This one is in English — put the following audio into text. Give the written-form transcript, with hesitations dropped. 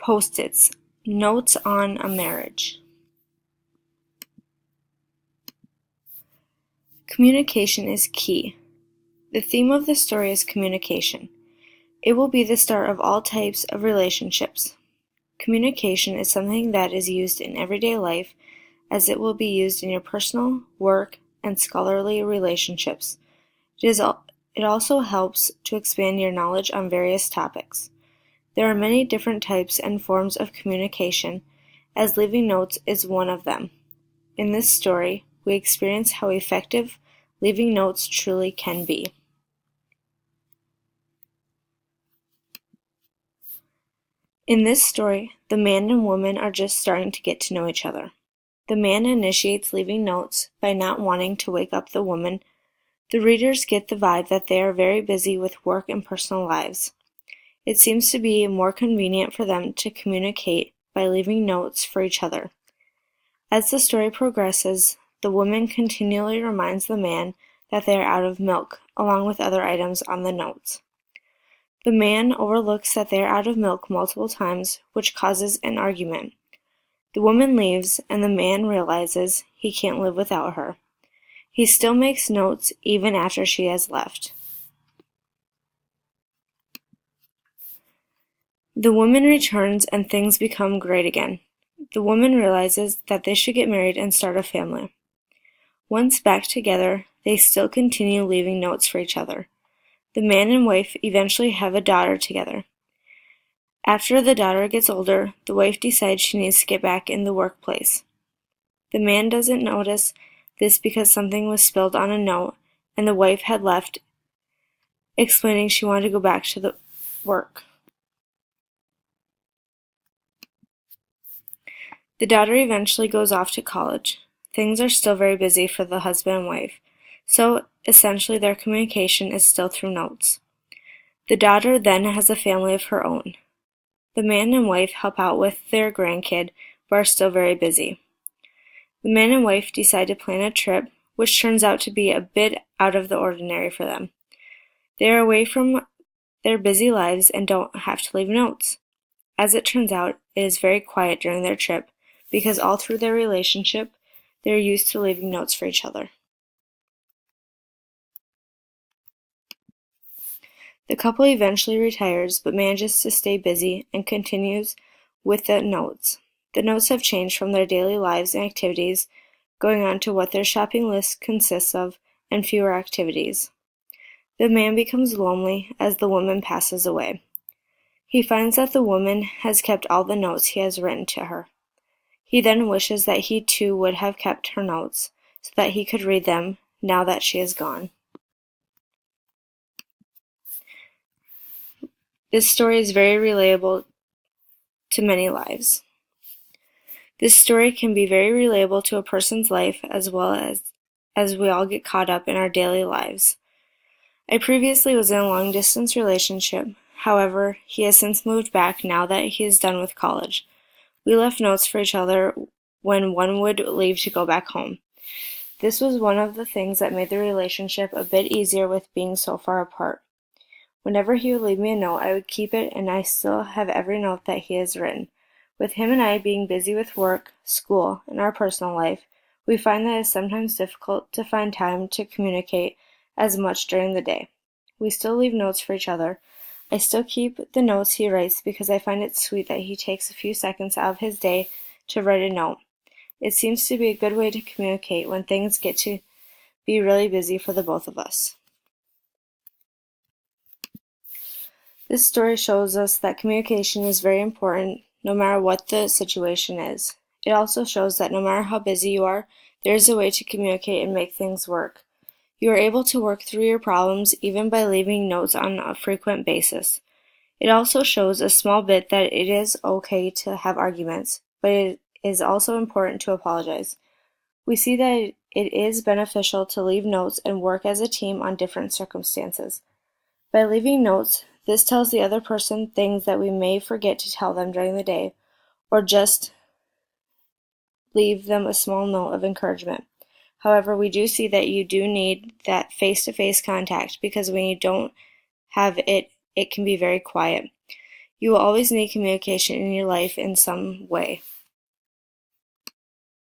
Post-its. Notes on a marriage. Communication is key. The theme of the story is communication. It will be the start of all types of relationships. Communication is something that is used in everyday life, as it will be used in your personal, work, and scholarly relationships. It also helps to expand your knowledge on various topics. There are many different types and forms of communication, as leaving notes is one of them. In this story, we experience how effective leaving notes truly can be. In this story, the man and woman are just starting to get to know each other. The man initiates leaving notes by not wanting to wake up the woman. The readers get the vibe that they are very busy with work and personal lives. It seems to be more convenient for them to communicate by leaving notes for each other. As the story progresses, the woman continually reminds the man that they are out of milk, along with other items on the notes. The man overlooks that they are out of milk multiple times, which causes an argument. The woman leaves, and the man realizes he can't live without her. He still makes notes even after she has left. The woman returns and things become great again. The woman realizes that they should get married and start a family. Once back together, they still continue leaving notes for each other. The man and wife eventually have a daughter together. After the daughter gets older, the wife decides she needs to get back in the workplace. The man doesn't notice this because something was spilled on a note, and the wife had left, explaining she wanted to go back to the work. The daughter eventually goes off to college. Things are still very busy for the husband and wife, so essentially their communication is still through notes. The daughter then has a family of her own. The man and wife help out with their grandkid, but are still very busy. The man and wife decide to plan a trip, which turns out to be a bit out of the ordinary for them. They are away from their busy lives and don't have to leave notes. As it turns out, it is very quiet during their trip, because all through their relationship, they are used to leaving notes for each other. The couple eventually retires, but manages to stay busy and continues with the notes. The notes have changed from their daily lives and activities, going on to what their shopping list consists of, and fewer activities. The man becomes lonely as the woman passes away. He finds that the woman has kept all the notes he has written to her. He then wishes that he too would have kept her notes, so that he could read them now that she is gone. This story is very relatable to many lives. This story can be very relatable to a person's life as well as we all get caught up in our daily lives. I previously was in a long-distance relationship. However, he has since moved back now that he is done with college. We left notes for each other when one would leave to go back home. This was one of the things that made the relationship a bit easier with being so far apart. Whenever he would leave me a note, I would keep it, and I still have every note that he has written. With him and I being busy with work, school, and our personal life, we find that it is sometimes difficult to find time to communicate as much during the day. We still leave notes for each other. I still keep the notes he writes because I find it sweet that he takes a few seconds out of his day to write a note. It seems to be a good way to communicate when things get to be really busy for the both of us. This story shows us that communication is very important no matter what the situation is. It also shows that no matter how busy you are, there is a way to communicate and make things work. You are able to work through your problems even by leaving notes on a frequent basis. It also shows a small bit that it is okay to have arguments, but it is also important to apologize. We see that it is beneficial to leave notes and work as a team on different circumstances. By leaving notes, this tells the other person things that we may forget to tell them during the day, or just leave them a small note of encouragement. However, we do see that you do need that face-to-face contact because when you don't have it, it can be very quiet. You will always need communication in your life in some way.